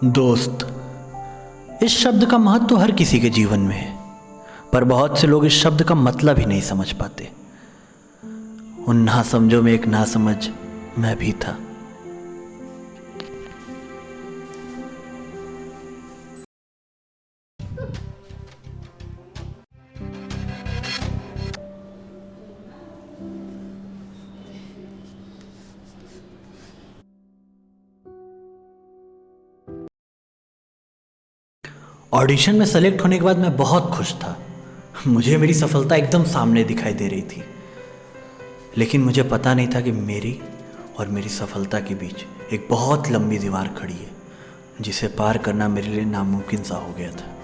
दोस्त, इस शब्द का महत्व तो हर किसी के जीवन में है, पर बहुत से लोग इस शब्द का मतलब ही नहीं समझ पाते। उन नासमझों में एक नासमझ मैं भी था। ऑडिशन में सेलेक्ट होने के बाद मैं बहुत खुश था। मुझे मेरी सफलता एकदम सामने दिखाई दे रही थी, लेकिन मुझे पता नहीं था कि मेरी और मेरी सफलता के बीच एक बहुत लंबी दीवार खड़ी है, जिसे पार करना मेरे लिए नामुमकिन सा हो गया था।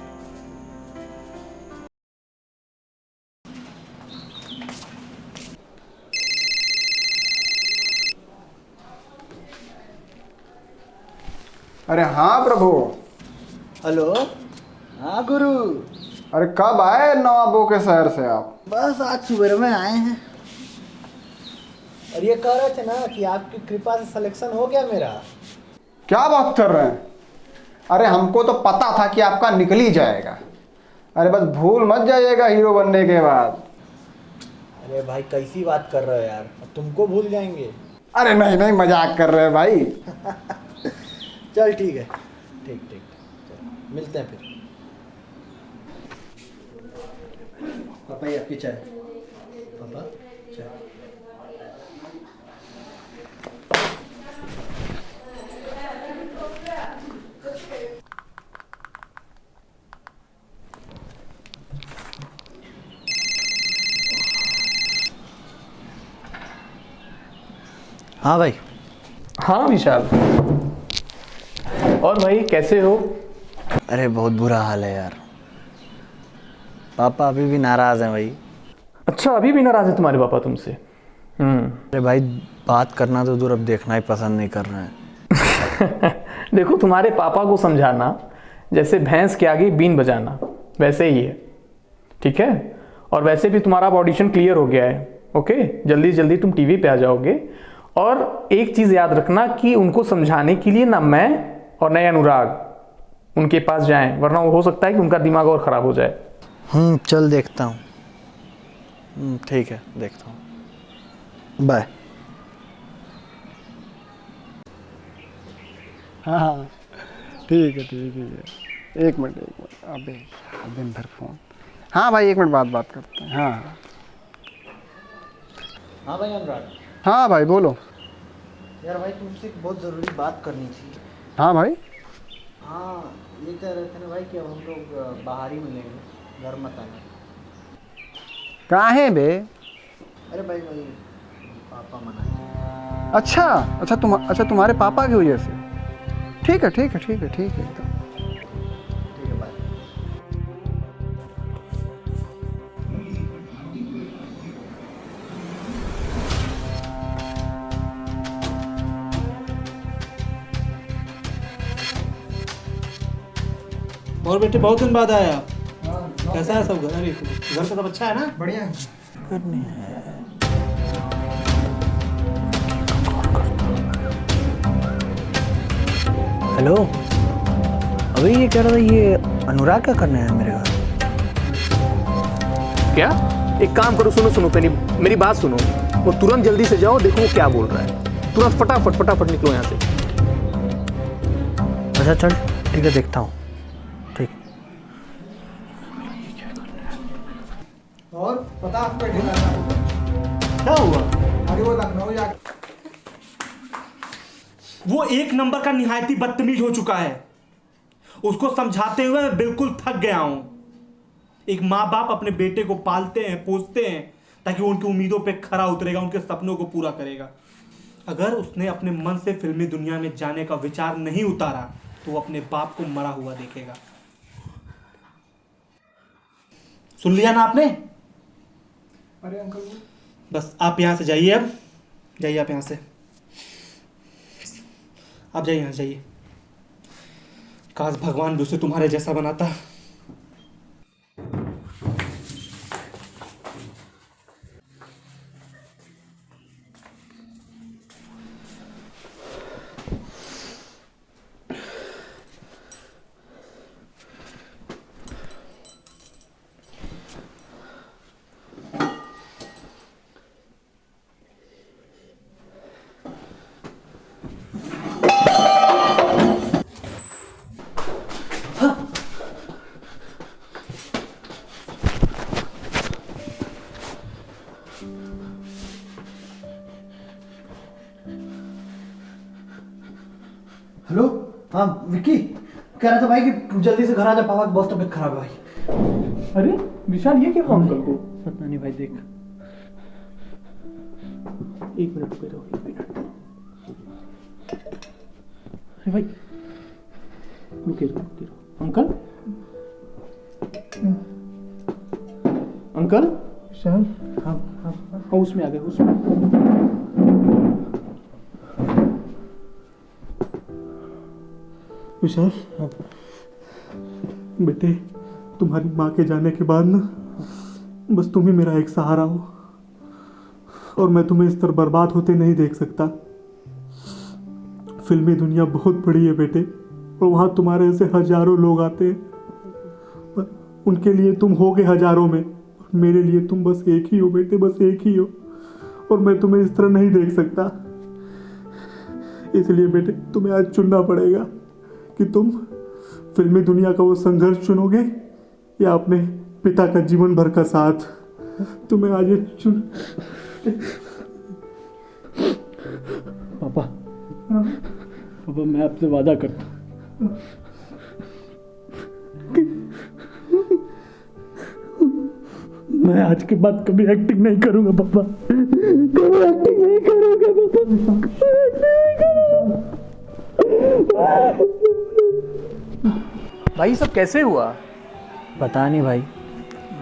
अरे हाँ प्रभु। हेलो। हाँ गुरु। अरे कब आए नवाबों के शहर से आप? बस आज सुबह में आए हैं। और ये कह रहे थे ना कि आपकी कृपा से सिलेक्शन हो गया मेरा। क्या बात कर रहे हैं? अरे हमको तो पता था कि आपका निकल ही जाएगा। अरे बस भूल मत जाइएगा हीरो बनने के बाद। अरे भाई कैसी बात कर रहे हो यार, अब तुमको भूल जाएंगे। अरे नहीं नहीं, मजाक कर रहे हैं भाई। चल ठीक है, ठीक ठीक, चल मिलते हैं फिर। पापा ये आपकी चाय। पापा चाय। हाँ भाई। हाँ विशाल। और भाई कैसे हो? अरे बहुत बुरा हाल है यार, पापा अभी भी नाराज़ हैं भाई। अच्छा, अभी भी नाराज है तुम्हारे पापा तुमसे? अरे भाई, बात करना तो दूर, अब देखना ही पसंद नहीं कर रहे हैं। देखो, तुम्हारे पापा को समझाना जैसे भैंस के आगे बीन बजाना, वैसे ही है, ठीक है? और वैसे भी तुम्हारा ऑडिशन क्लियर हो गया है, ओके? जल्दी जल्दी तुम टीवी पे आ जाओगे। और एक चीज़ याद रखना कि उनको समझाने के लिए ना मैं और नए अनुराग उनके पास जाएं, वरना वो हो सकता है कि उनका दिमाग और ख़राब हो जाए। चल देखता हूँ। ठीक है, देखता हूँ। बाय। हाँ हाँ ठीक है ठीक है ठीक है। एक मिनट अबे दिन भर फोन। हाँ भाई, एक मिनट बात करते हैं। हाँ हाँ भाई अनुराग। हाँ भाई बोलो। यार भाई तुमसे एक बहुत ज़रूरी बात करनी थी। हाँ भाई। हाँ, ये कह रहे थे ना भाई कि अब हम लोग बाहर ही मिलेंगे, घर मत आना। कहाँ है बे? अरे भाई भाई, पापा मना। अच्छा तुम्हारे पापा की वजह से। ठीक है ठीक है ठीक है ठीक है एकदम। ठीक है, बाय। और बेटे बहुत दिन बाद आया आप। कैसा है सब घर? अरे घर का सब अच्छा है ना? बढ़िया है। हेलो, अभी ये कह रहा था, ये अनुराग क्या करने आया मेरे घर? क्या? एक काम करो, सुनो मेरी बात सुनो। वो तुरंत जल्दी से जाओ, देखो वो क्या बोल रहा है। तुरंत फटाफट निकलो यहाँ से। अच्छा चल ठीक है, देखता हूँ। ठीक। और पता आपको क्या हुआ? अरे वो लखनऊ जा। वो एक नंबर का निहायती बदतमीज हो चुका है। उसको समझाते हुए मैं बिल्कुल थक गया हूं। एक माँ बाप अपने बेटे को पालते हैं, पोसते हैं, ताकि वो उनकी उम्मीदों पे खरा उतरेगा, उनके सपनों को पूरा करेगा। अगर उसने अपने मन से फिल्मी दुनिया में जाने का विचार नहीं उतारा तो वो अपने बाप को मरा हुआ देखेगा। सुन लिया ना आपने? अरे अंकल बस आप यहां से जाइए, अब जाइए आप यहां से। आप जाइए, यहाँ जाइए। काश भगवान भी उसे तुम्हारे जैसा बनाता। हेलो, हाँ विक्की कह रहा था भाई कि जल्दी से घर आ जा, पापा की बहुत तबीयत खराब है भाई। अरे विशाल, ये क्या हुआ अंकल को? पता नहीं भाई, देख। एक मिनट रुके रहो, 1 मिनट। अरे भाई रुके रहो। अंकल, अंकल विशाल, हाँ हाँ हाँ, उसमें आ गए, उसमें। विशाल, बेटे तुम्हारी माँ के जाने के बाद ना बस तुम ही मेरा एक सहारा हो, और मैं तुम्हें इस तरह बर्बाद होते नहीं देख सकता। फिल्मी दुनिया बहुत बड़ी है बेटे, और वहाँ तुम्हारे ऐसे हजारों लोग आते हैं, पर उनके लिए तुम होगे हजारों में, और मेरे लिए तुम बस एक ही हो बेटे, बस एक ही हो, और मैं तुम्हें इस तरह नहीं देख सकता। इसलिए बेटे तुम्हें आज चुनना पड़ेगा कि तुम फिल्मी दुनिया का वो संघर्ष चुनोगे या अपने पिता का जीवन भर का साथ। तुम्हें आज ये चुन। पापा, पापा मैं आपसे वादा करता हूँ, मैं आज के बाद कभी एक्टिंग नहीं करूंगा पापा, कभी एक्टिंग नहीं करूंगा पापा। भाई सब कैसे हुआ? पता नहीं भाई,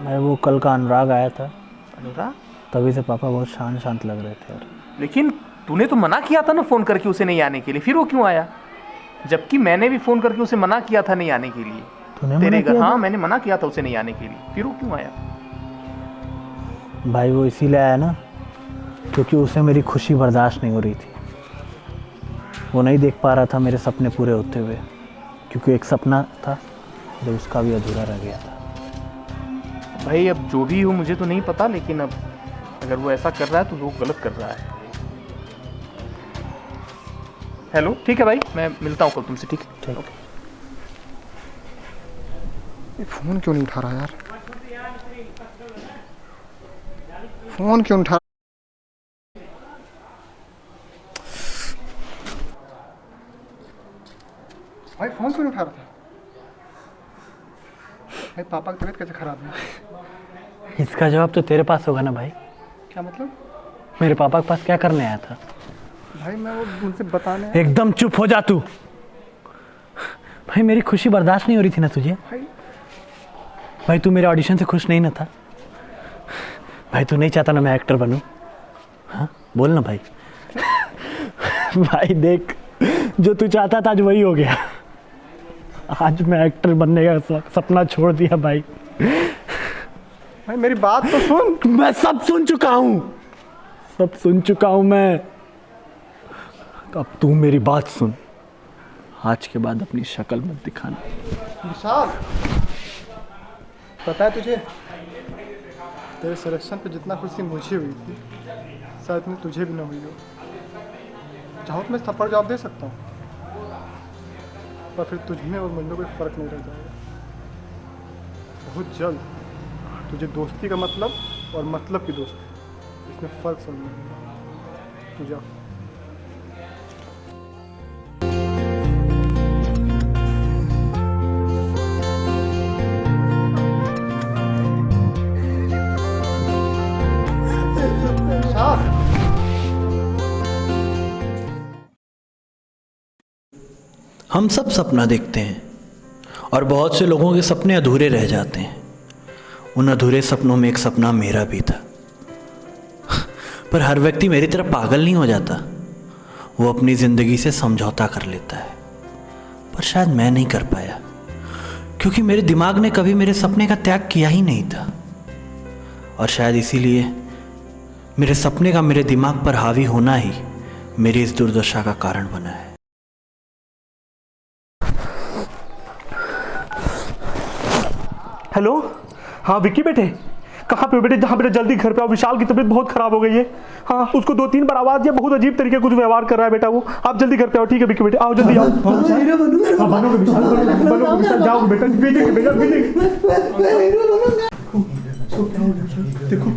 मैं वो कल का अनुराग आया था, अनुराग? तभी से पापा बहुत शांत शांत लग रहे थे यार। लेकिन तूने तो मना किया था ना फोन करके उसे नहीं आने के लिए, फिर वो क्यों आया? जबकि मैंने भी फोन करके उसे मना किया था नहीं आने के लिए। तूने तेरे मना घर? किया हाँ था? मैंने मना किया था उसे नहीं आने के लिए, फिर वो क्यों आया? भाई वो इसीलिए आया ना क्योंकि उसे मेरी खुशी बर्दाश्त नहीं हो रही थी। वो नहीं देख पा रहा था मेरे सपने पूरे होते हुए, क्योंकि एक सपना था जो उसका भी अधूरा रह गया था। भाई अब जो भी हो मुझे तो नहीं पता, लेकिन अब अगर वो ऐसा कर रहा है तो वो गलत कर रहा है। हेलो, ठीक है भाई, मैं मिलता हूँ कल तुमसे, ठीक है? ठीक। ये फोन क्यों नहीं उठा रहा यार? फोन क्यों उठा? भाई फोन क्यों नहीं उठा रहा था? भाई पापा की तबीयत कैसे खराब है? इसका जवाब तो तेरे पास होगा ना भाई। क्या मतलब? मेरे पापा के पास क्या करने आया था? भाई मैं वो उनसे बताने एकदम चुप हो जा तू। भाई मेरी खुशी बर्दाश्त नहीं हो रही थी ना तुझे? भाई तू मेरे ऑडिशन से खुश नहीं ना था? भाई तू नहीं चाहता ना मैं एक्टर बनूं? हाँ बोल ना भाई। भाई देख, जो तू चाहता था आज वही हो गया। आज मैं एक्टर बनने का सपना छोड़ दिया भाई। भाई मेरी बात तो सुन। मैं सब सुन चुका हूं, सब सुन चुका हूं मैं। अब तू मेरी बात सुन, आज के बाद अपनी शक्ल मत दिखाना। विशाल, पता है तुझे तेरे सिलेक्शन पे जितना खुशी मुझे हुई थी शायद में तुझे भी ना हुई हो। चाहो तो मैं थप्पड़ जवाब दे सकता हूँ, पर फिर तुझ में और मुझ में कोई फ़र्क नहीं रह जाएगा। बहुत जल्द तुझे दोस्ती का मतलब और मतलब की दोस्ती, इसमें फ़र्क समझ में तू जा। हम सब सपना देखते हैं और बहुत से लोगों के सपने अधूरे रह जाते हैं। उन अधूरे सपनों में एक सपना मेरा भी था। पर हर व्यक्ति मेरी तरह पागल नहीं हो जाता, वो अपनी ज़िंदगी से समझौता कर लेता है। पर शायद मैं नहीं कर पाया, क्योंकि मेरे दिमाग ने कभी मेरे सपने का त्याग किया ही नहीं था। और शायद इसीलिए मेरे सपने का मेरे दिमाग पर हावी होना ही मेरी इस दुर्दशा का कारण बना है। हेलो, हाँ विक्की बेटे, कहाँ पे हो बेटे? जहाँ बेटे जल्दी घर पे आओ, विशाल की तबीयत बहुत खराब हो गई है। हाँ उसको 2-3 बार आवाज़ दिया, बहुत अजीब तरीके कुछ व्यवहार कर रहा है बेटा वो। आप जल्दी घर पे आओ, ठीक है विक्की बेटे? आओ जल्दी आओ। बनोगे विशाल, बनोगे विशाल, जाओ बेटा, भेजेंगे बेटा, भेजेंगे। देखो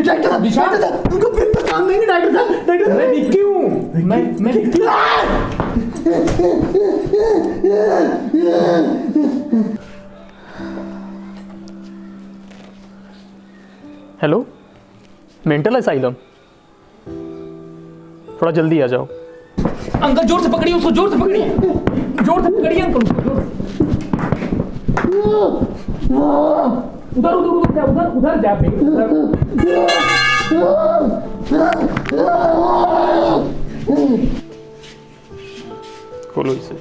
डॉक्टर विशाल, उनको फिर काम नहीं, डॉक्टर साहब, डॉक्टर मैं विक्की हूँ, मैं विक्की। Mental asylum? थोड़ा जल्दी आ जाओ। अंकल जोर से पकड़िए उसको, जोर से पकड़िए, जोर से पकड़िए अंकल उसको, जोर से। उधर उधर उधर जा, उधर उधर जा बेटा, खोलो इसे।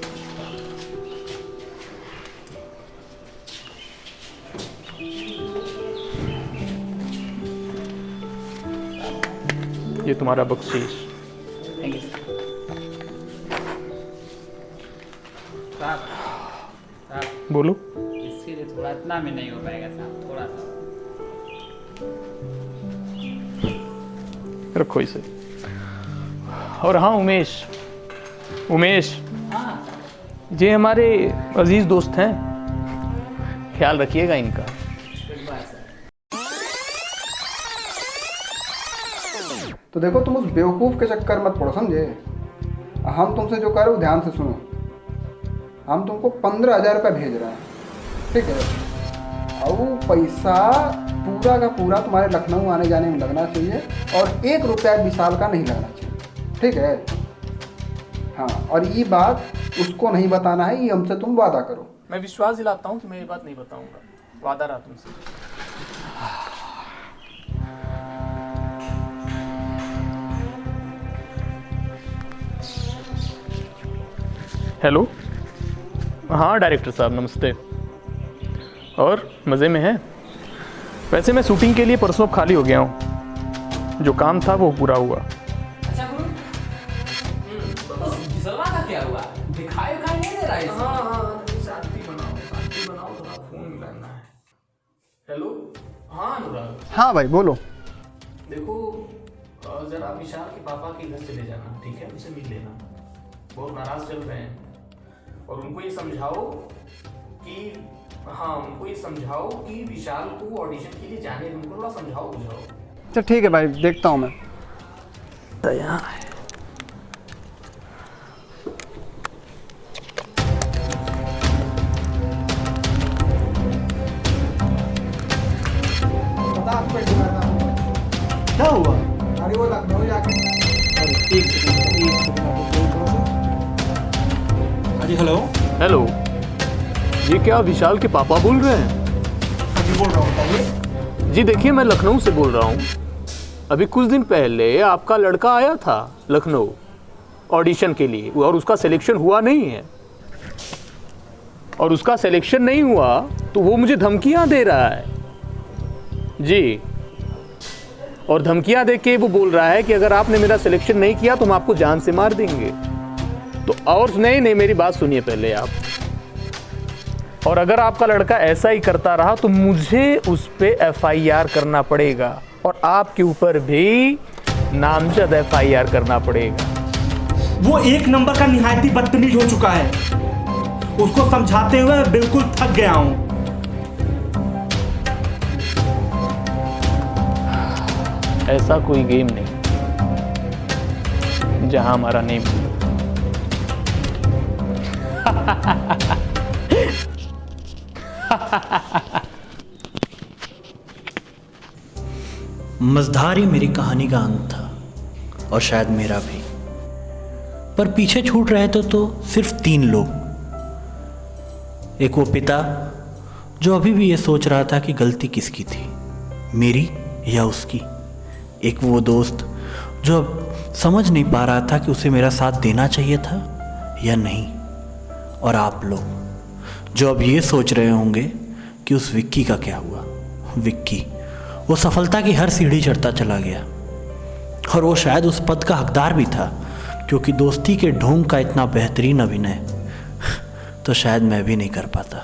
ये तुम्हारा बख्शीश। थैंक यू साहब। साहब बोलो। इसके लिए थोड़ा इतना में नहीं हो पाएगा साहब, थोड़ा सा। रखो इसे। और हाँ उमेश, उमेश हाँ ये हमारे अजीज दोस्त हैं, ख्याल रखिएगा इनका। Goodbye sir. तो देखो तुम उस बेवकूफ़ के चक्कर मत पड़ो, समझे? हम तुमसे जो कह रहे हो ध्यान से सुनो। हम तुमको 15,000 रुपये भेज रहे हैं, ठीक है? और वो पैसा पूरा का पूरा तुम्हारे लखनऊ आने जाने में लगना चाहिए और 1 रुपया विशाल का नहीं लगना चाहिए, ठीक है? हाँ, और ये बात उसको नहीं बताना है, ये हमसे तुम वादा करो। मैं विश्वास दिलाता हूँ कि मैं ये बात नहीं बताऊंगा, वादा रहा तुमसे। हेलो, हाँ डायरेक्टर साहब नमस्ते। और मज़े में है? वैसे मैं शूटिंग के लिए परसों खाली हो गया हूँ, जो काम था वो पूरा हुआ। अच्छा गुरु, तो जिसलवा का क्या हुआ? दिखाई नहीं दे रहा है। हाँ शांति बनाओ, थोड़ा फोन मिलाना है। हेलो, हाँ अनुराग। हाँ भाई बोलो। देखो जरा विशाल के पापा के घर चले जाना, ठीक है? उनसे मिल लेना, बहुत नाराज चल रहे हैं। और उनको ये समझाओ कि हाँ, उनको ये समझाओ कि विशाल को ऑडिशन के लिए जाने, उनको थोड़ा समझाओ बुझाओ। अच्छा ठीक है भाई, देखता हूँ मैं। क्या हुआ? अरे वो लखनऊ जाके एक सेकंड। हाँ जी हेलो। हेलो, ये क्या विशाल के पापा बोल रहे हैं? हाँ जी बोल रहा हूँ, बताइए। जी देखिए, मैं लखनऊ से बोल रहा हूँ। अभी कुछ दिन पहले आपका लड़का आया था लखनऊ ऑडिशन के लिए, और उसका सिलेक्शन हुआ नहीं है। और उसका सिलेक्शन नहीं हुआ तो वो मुझे धमकियां दे रहा है जी। और धमकियां दे के वो बोल रहा है कि अगर आपने मेरा सिलेक्शन नहीं किया तो हम आपको जान से मार देंगे। तो और नहीं, मेरी बात सुनिए पहले आप। और अगर आपका लड़का ऐसा ही करता रहा तो मुझे उस पे FIR करना पड़ेगा, और आपके ऊपर भी नामजद FIR करना पड़ेगा। वो एक नंबर का निहायती बदतमीज हो चुका है। उसको समझाते हुए मैं बिल्कुल थक गया हूं। ऐसा कोई गेम नहीं जहां हमारा नेम मझधार ही मेरी कहानी का अंत था, और शायद मेरा भी। पर पीछे छूट रहे थे तो सिर्फ 3 लोग। एक वो पिता जो अभी भी ये सोच रहा था कि गलती किसकी थी, मेरी या उसकी। एक वो दोस्त जो अब समझ नहीं पा रहा था कि उसे मेरा साथ देना चाहिए था या नहीं। और आप लोग जो अब ये सोच रहे होंगे कि उस विक्की का क्या हुआ। विक्की वो सफलता की हर सीढ़ी चढ़ता चला गया, और वो शायद उस पद का हकदार भी था, क्योंकि दोस्ती के ढोंग का इतना बेहतरीन अभिनय तो शायद मैं भी नहीं कर पाता।